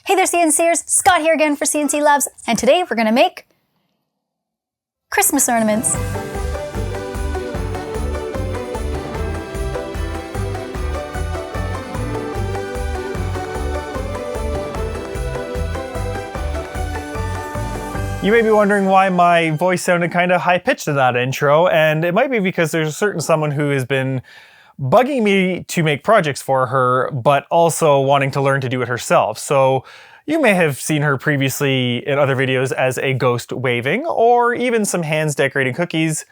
Hey there, CNCers! Scott here again for CNC Labs, and today we're gonna make Christmas ornaments. You may be wondering why my voice sounded kind of high-pitched in that intro, and it might be because there's a certain someone who has been bugging me to make projects for her, but also wanting to learn to do it herself. So you may have seen her previously in other videos as a ghost waving, or even some hands decorating cookies.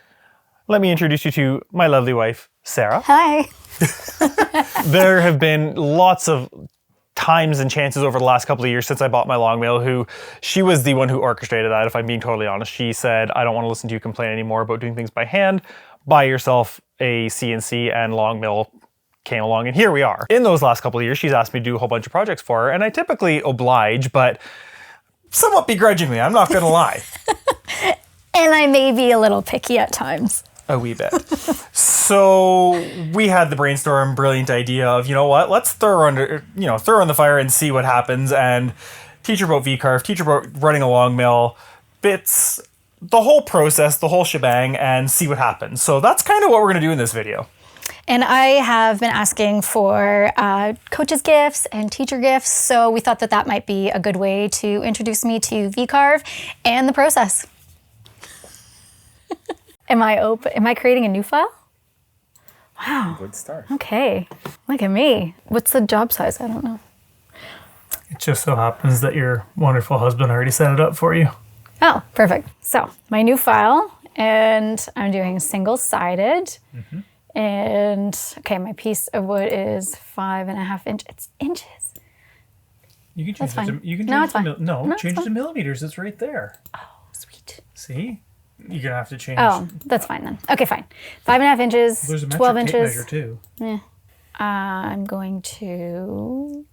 Let me introduce you to my lovely wife, Sarah. Hi! There have been lots of times and chances over the last couple of years since I bought my LongMill she was the one who orchestrated that, if I'm being totally honest. She said, I don't want to listen to you complain anymore about doing things by hand. Buy yourself a CNC, and LongMill came along, and here we are. In those last couple of years, she's asked me to do a whole bunch of projects for her, and I typically oblige, but somewhat begrudgingly, I'm not gonna lie. And I may be a little picky at times. A wee bit. So we had the brainstorm, brilliant idea of, you know what, let's throw her in the fire and see what happens, and teach her about V-Carve, teach her about running a LongMill, bits, the whole process, the whole shebang, and see what happens. So that's kind of what we're gonna do in this video. And I have been asking for coaches gifts and teacher gifts, so we thought that that might be a good way to introduce me to V-Carve and the process. Am I creating a new file? Wow. Good start. Okay. Look at me. What's the job size? I don't know. It just so happens that your wonderful husband already set it up for you. Oh, perfect. So my new file, and I'm doing single-sided. Mm-hmm. And okay, my piece of wood is 5.5 inches. It's inches. You can change That's it fine. to, you can No, change it's fine. it to, no, No, change it's it to fine. millimeters. It's right there. Oh, sweet. See? You're gonna have to change. Oh, that's fine then. Okay, fine. 5.5 inches, There's a metric 12 tape inches. measure too. Yeah. I'm going to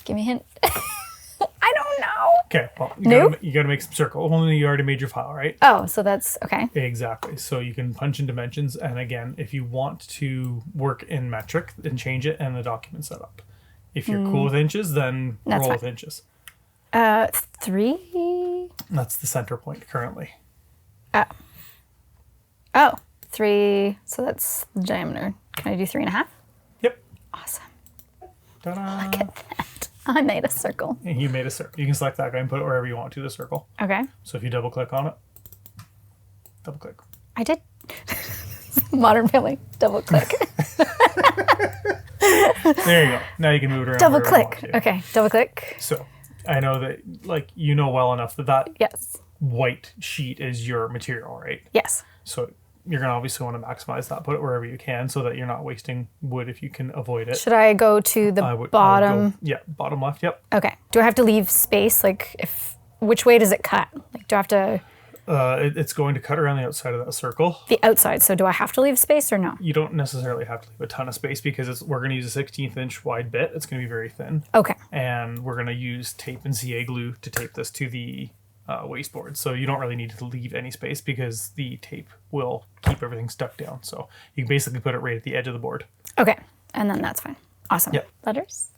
give me a hint. I don't know. Okay, well, you gotta make some circle. Only you already made your file, right? Oh, so that's okay. Exactly. So you can punch in dimensions, and again, if you want to work in metric, then change it and the document setup. If you're cool with inches, then That's roll fine. with inches. 3. That's the center point currently. Oh, 3. So that's the diameter. Can I do 3.5? Yep. Awesome. Ta-da. Look at that. I made a circle. And you made a circle. You can select that guy and put it wherever you want to, the circle. Okay. So if you double click on it, double click. I did. Modern family. Double click. There you go. Now you can move it around. Double wherever you click. want to. Okay. Double click. So I know that, like, you know well enough that Yes. white sheet is your material, right? Yes. So you're going to obviously want to maximize that. Put it wherever you can so that you're not wasting wood if you can avoid it. Should I go to the I would bottom? go, bottom left. Yep. Okay. Do I have to leave space? Like, which way does it cut? Like, do I have to It's going to cut around the outside of that circle. the outside? So do I have to leave space or no? You don't necessarily have to leave a ton of space because we're going to use a 16th inch wide bit. It's going to be very thin. Okay. And we're going to use tape and CA glue to tape this to the wasteboard. So you don't really need to leave any space because the tape will keep everything stuck down. So you can basically put it right at the edge of the board. Okay. And then that's fine. Awesome. Yep. Letters?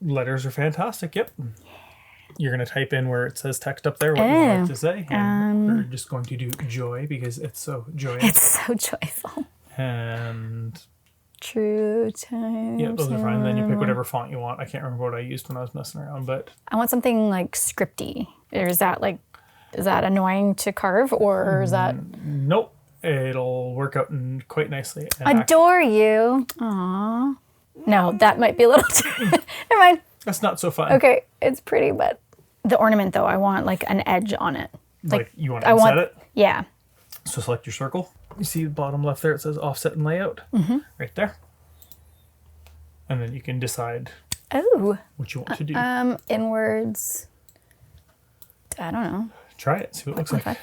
Letters are fantastic. Yep. You're going to type in where it says text up there what you want it to say. And we're just going to do joy because it's so joyous. It's so joyful. And True times. yeah, those are fine. And then you pick whatever font you want. I can't remember what I used when I was messing around, but I want something like scripty. Or is that annoying to carve, or is that? nope. It'll work out quite nicely. And Adore you. Aww. No, that might be a little too. Never mind. that's not so fun. Okay, it's pretty, but the ornament though, I want like an edge on it. Like you want to inset it? Yeah. So select your circle. You see the bottom left there, it says offset and layout. Right there. And then you can decide Oh. what you want to do. Inwards. I don't know. Try it, see what it looks like. 5.5.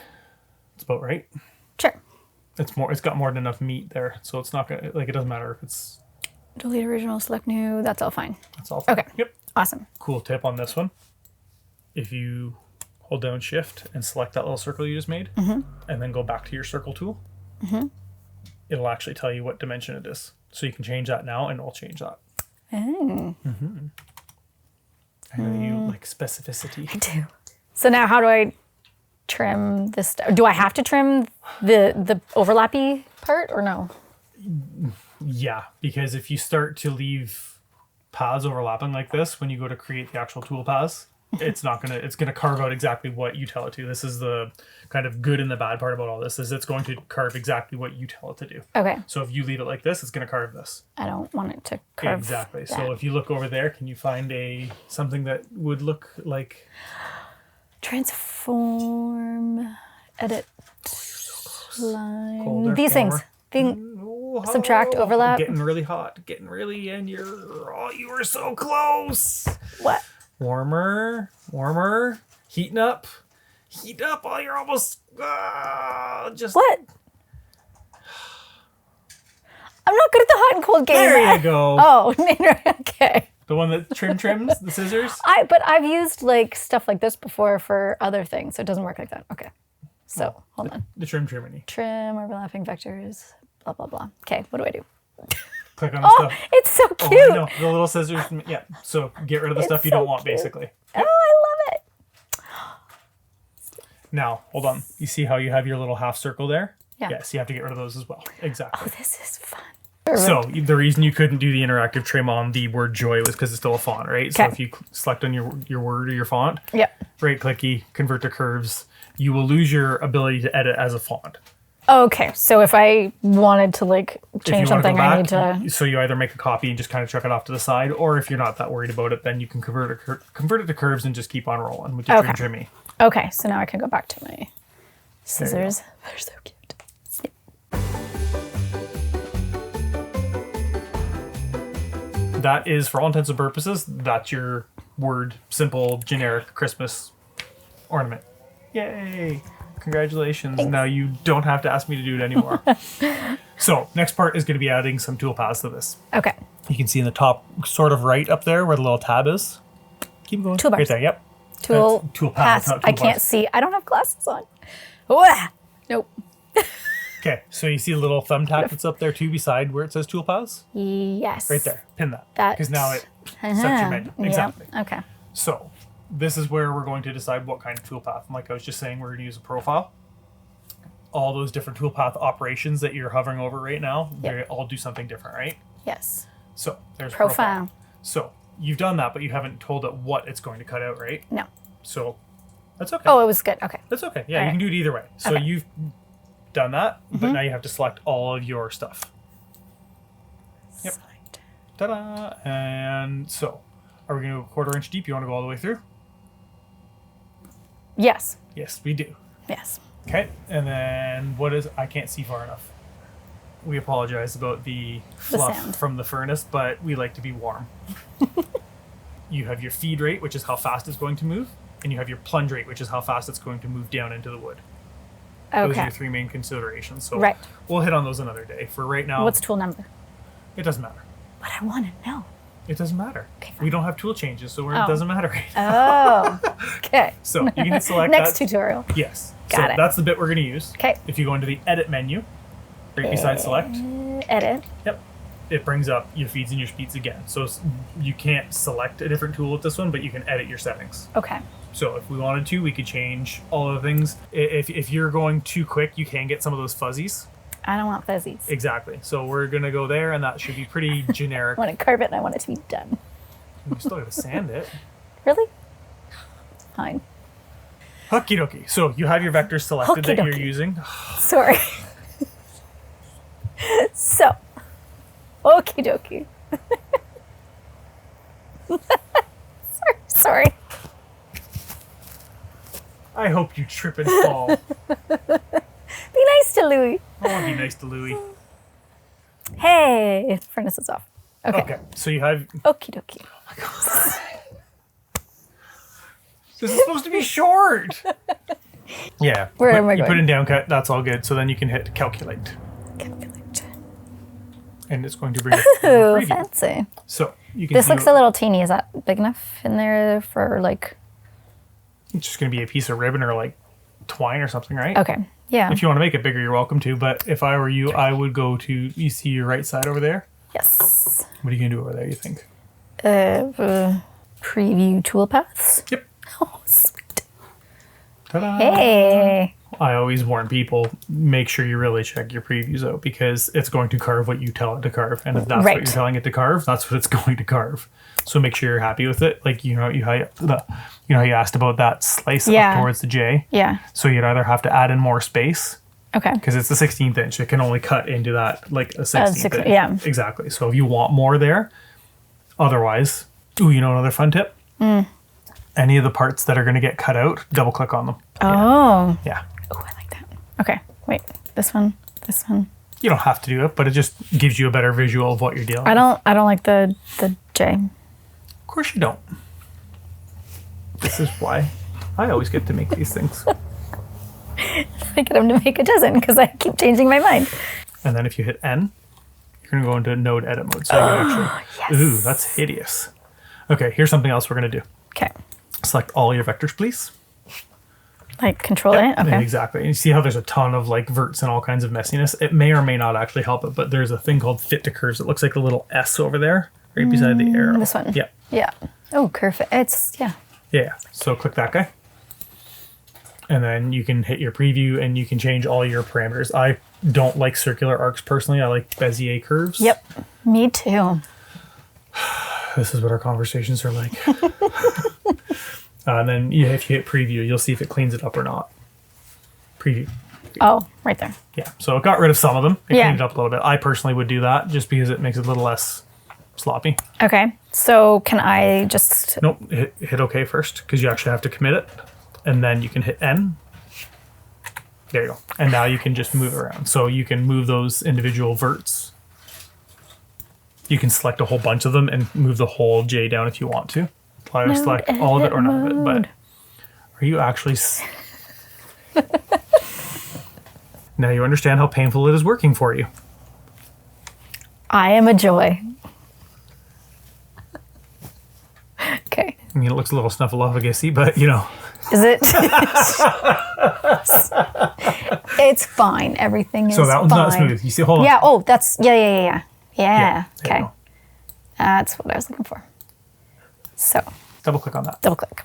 It's about right. Sure. It's got more than enough meat there, so it's not gonna, like, it doesn't matter if it's, Delete original, select new. That's all fine. that's all fine. Okay. Yep. Awesome. Cool tip on this one. If you hold down shift and select that little circle you just made, and then go back to your circle tool, it'll actually tell you what dimension it is. So you can change that now and it'll change that. Oh. I know you like specificity. I do. So now how do I trim this stuff? Do I have to trim the overlappy part or no? Yeah, because if you start to leave paths overlapping like this, when you go to create the actual tool paths, it's gonna carve out exactly what you tell it to. This is the kind of good and the bad part about all this, is it's going to carve exactly what you tell it to do. Okay. So if you leave it like this, it's gonna carve this. I don't want it to carve. Exactly. that. So if you look over there, can you find something that would look like Transform, edit, line. Colder, These warmer. things. Subtract, overlap. Getting really hot. Getting really in your. Oh, you were so close. What? Warmer. Heating up. Heat up. Oh, you're almost. Just. What? I'm not good at the hot and cold game. There you go. Oh, okay. The one that trims the scissors. But I've used like stuff like this before for other things, so it doesn't work like that. Okay. So hold on. The Trimminey. Trim, overlapping vectors, blah blah blah. Okay, what do I do? Click on the Oh, stuff. it's so cute. Oh, I know. The little scissors. Yeah. So get rid of the stuff you so don't want, cute. basically. Oh, I love it. Now, hold on. You see how you have your little half circle there? Yeah. Yes, you have to get rid of those as well. Exactly. Oh, this is fun. So the reason you couldn't do the interactive trim on the word joy was because it's still a font, right? So Okay. if you select on your word or your font, Yep. right clicky, convert to curves, you will lose your ability to edit as a font. Okay, so if I wanted to like If change you want to something, go I back, need to. so you either make a copy and just kind of chuck it off to the side, or if you're not that worried about it, then you can convert it to curves and just keep on rolling with your Okay. trimmy. Okay, so now I can go back to my scissors. They're so cute. That is, for all intents and purposes, that's your word, simple, generic Christmas ornament. Yay! Congratulations. Thanks. Now you don't have to ask me to do it anymore. So, next part is going to be adding some toolpaths to this. Okay. You can see in the top, sort of right up there where the little tab is. Keep going. Toolbars. Right there, yep. Tool pass. not I can't toolbars. see. I don't have glasses on. Wah! Nope. Okay, so you see a little thumbtack that's up there too beside where it says toolpaths? Yes. Right there. Pin that. That- Because now it sets your menu. Yeah. Exactly. Okay. So, this is where we're going to decide what kind of toolpath. And like I was just saying, we're going to use a profile. All those different toolpath operations that you're hovering over right now, they all do something different, right? Yes. So, there's Profile. So, you've done that, but you haven't told it what it's going to cut out, right? No. So, that's okay. Oh, it was good. Okay. That's okay. Yeah, All you right. can do it either way. So, Okay. you've done that, but now you have to select all of your stuff. Yep. Select. Ta-da! And so, are we going to go 1/4 inch deep? You want to go all the way through? Yes. Yes, we do. Yes. Okay, and then I can't see far enough. We apologize about the fluff sound. from the furnace, but we like to be warm. You have your feed rate, which is how fast it's going to move, and you have your plunge rate, which is how fast it's going to move down into the wood. Those are Okay. your three main considerations. So Right. we'll hit on those another day. For right now, What's tool number? it doesn't matter. But I want to know. It doesn't matter. Okay, We don't have tool changes, so it Oh. doesn't matter right now. Oh. Okay. So you can hit select Next that. tutorial. Yes. Got so it. that's the bit we're going to use. Okay. If you go into the edit menu, right beside select, Edit. yep, it brings up your feeds and your speeds again. So you can't select a different tool with this one, but you can edit your settings. Okay. So if we wanted to, we could change all of the things. If you're going too quick, you can get some of those fuzzies. I don't want fuzzies. Exactly. So we're going to go there, and that should be pretty generic. I want to carve it and I want it to be done. We still got to sand it. Really? Fine. Okie dokie. So you have your vectors selected that you're Okie dokie. using. Sorry. So. Okie dokie. Sorry. I hope you trip and fall. Be nice to Louie. Oh, be nice to Louie. Hey. Furnace is off. Okay. Okay, so you have. Okie dokie. This is supposed to be short. Yeah. Where am I You going? put in down cut. That's all good. So then you can hit calculate, Calculate. and it's going to bring up the Ooh, preview. fancy. So you can. This see looks a little teeny. Is that big enough in there for like? It's just going to be a piece of ribbon or like twine or something, right? Okay. Yeah. If you want to make it bigger, you're welcome to. But if I were you, I would go to. You see your right side over there. Yes. What are you going to do over there? You think? Preview Toolpaths. Yep. Oh, sweet. Ta-da. Hey. I always warn people, make sure you really check your previews out because it's going to carve what you tell it to carve. And if that's what you're telling it to carve, that's what it's going to carve. So make sure you're happy with it. Like, you know, you asked about that slice up towards the J. Yeah. So you'd either have to add in more space. Okay. Because it's the 16th inch. It can only cut into that, like a 16th inch. Yeah. Exactly. So if you want more there, otherwise, you know another fun tip? Any of the parts that are going to get cut out, double click on them. Oh. Yeah. Oh, I like that. Okay. Wait. This one. This one. You don't have to do it, but it just gives you a better visual of what you're dealing with. I don't like the J. Of course you don't. This is why I always get to make these things. I get him to make a dozen because I keep changing my mind. And then if you hit N, you're going to go into node edit mode. So you can actually, ooh, that's hideous. Okay, here's something else we're going to do. Okay. Select all your vectors, please. Like control it? Okay. Exactly. And you see how there's a ton of like verts and all kinds of messiness? It may or may not actually help it, but there's a thing called fit to curves. It looks like a little S over there, right beside the arrow. This one? Yeah. Yeah. Oh, curve. It's, yeah. Yeah. So click that guy. And then you can hit your preview and you can change all your parameters. I don't like circular arcs personally. I like Bezier curves. Yep. Me too. This is what our conversations are like. And then if you hit preview, you'll see if it cleans it up or not. Preview. Oh, right there. Yeah. So it got rid of some of them. It Yeah. cleaned it up a little bit. I personally would do that just because it makes it a little less sloppy. Okay. So can I just... Nope. Hit OK first because you actually have to commit it. And then you can hit N. There you go. And now you can just move around. So you can move those individual verts. You can select a whole bunch of them and move the whole J down if you want to. Either select all of it or none of it. But are you actually... Now you understand how painful it is working for you. I am a joy. Okay. I mean, it looks a little snuffleupagus-y, but you know. Is it? It's fine. Everything is fine. So that one's not smooth. You see, hold on. Yeah. Oh, that's, yeah. there you Okay. go. That's what I was looking for. So, Double click on that. double click.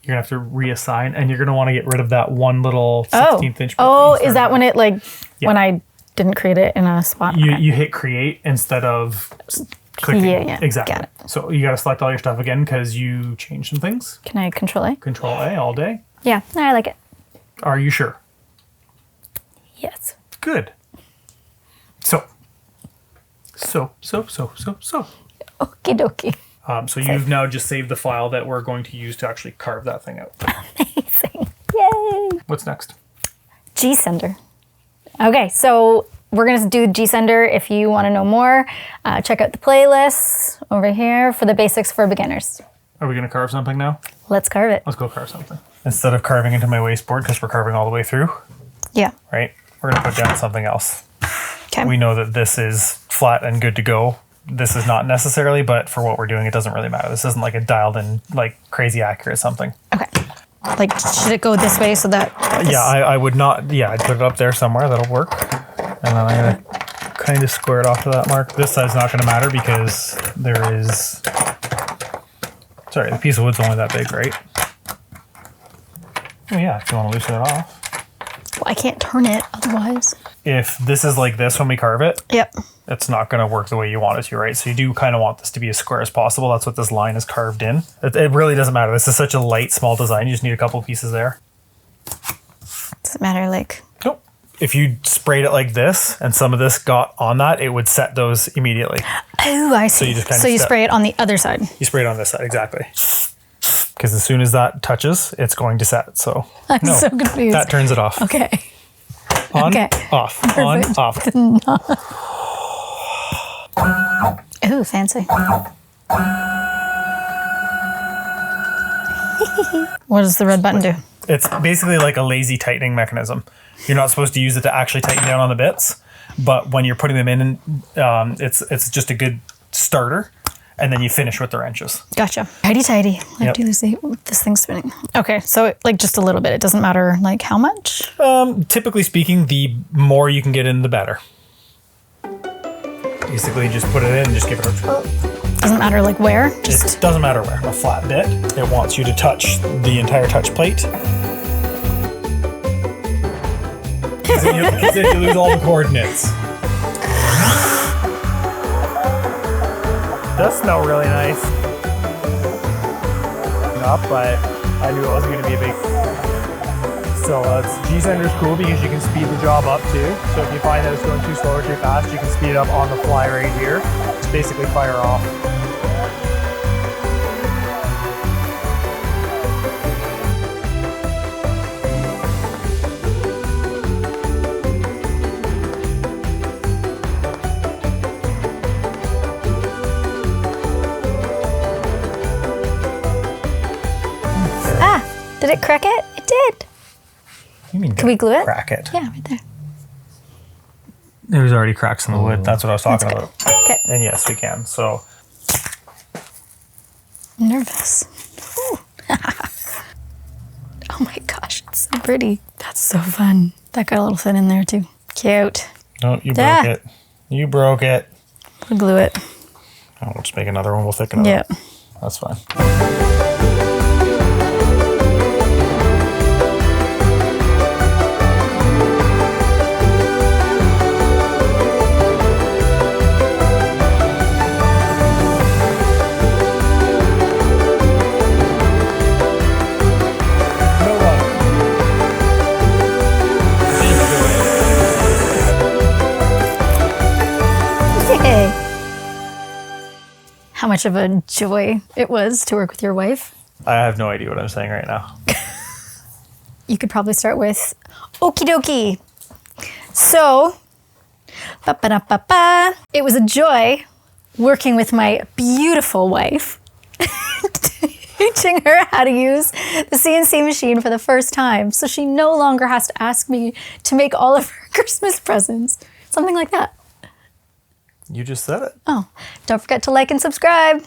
You're going to have to reassign, and you're going to want to get rid of that one little 16th inch. Oh, is that when it Yeah. when I didn't create it in a spot? You hit create instead of clicking. Yeah. Exactly. Got it. So you got to select all your stuff again because you changed some things. Can I control A? Control A all day. Yeah, I like it. Are you sure? Yes. Good. So. Okie dokie. So you've now just saved the file that we're going to use to actually carve that thing out. Amazing. Yay. What's next? G-Sender. Okay, so we're going to do G-Sender. If you want to know more, check out the playlist over here for the basics for beginners. Are we going to carve something now? Let's carve it. Let's go carve something. Instead of carving into my wasteboard, because we're carving all the way through, Yeah. right? We're going to put down something else. Okay. We know that this is flat and good to go. This is not necessarily, but for what we're doing, it doesn't really matter. This isn't like a dialed in, like crazy accurate something. Okay. Like, should it go this way so that... Yeah, I would not, I'd put it up there somewhere. That'll work. And then I'm going to kind of square it off to that mark. This side's not going to matter because there is... Sorry, the piece of wood's only that big, right? Oh yeah, if you want to loosen it off. Well, I can't turn it otherwise. If this is like this when we carve it, Yep. it's not going to work the way you want it to, right? So you do kind of want this to be as square as possible. That's what this line is carved in. It really doesn't matter. This is such a light, small design. You just need a couple pieces there. Does it matter, like... Nope. If you sprayed it like this and some of this got on that, it would set those immediately. Oh, I see. you just kind of So you spray it on the other side. You spray it on this side, exactly. Because as soon as that touches, it's going to set. So I'm so confused. that turns it off. Okay. On, Okay. off, Perfect. on, off. Ooh, fancy. What does the red button do? It's basically like a lazy tightening mechanism. You're not supposed to use it to actually tighten down on the bits, but when you're putting them in, it's just a good starter, and then you finish with the wrenches. Gotcha. Tidy. I Yep. do this thing's spinning. Okay, so like just a little bit. It doesn't matter like how much? Typically speaking, the more you can get in, the better. Basically, just put it in and just give it a... Doesn't matter like where. It doesn't matter where. A flat bit. It wants you to touch the entire touch plate. Because then you lose all the coordinates. It does smell really nice. But I knew it wasn't going to be a big. So G-Sender's cool because you can speed the job up too. So if you find that it's going too slow or too fast, you can speed it up on the fly right here. Just basically fire off. Did it crack it? It did. You mean can we glue it? Crack it? Yeah, right there. There's already cracks in the wood. That's what I was talking about. Okay. And yes, we can. So. Nervous. Oh my gosh, it's so pretty. That's so fun. That got a little thin in there too. Cute. No, you broke it. You broke it. We'll glue it. Oh, we'll just make another one. We'll thicken it up. That's fine. How much of a joy it was to work with your wife. I have no idea what I'm saying right now. You could probably start with okie dokie. So, it was a joy working with my beautiful wife, teaching her how to use the CNC machine for the first time. So she no longer has to ask me to make all of her Christmas presents. Something like that. You just said it. Oh, don't forget to like and subscribe.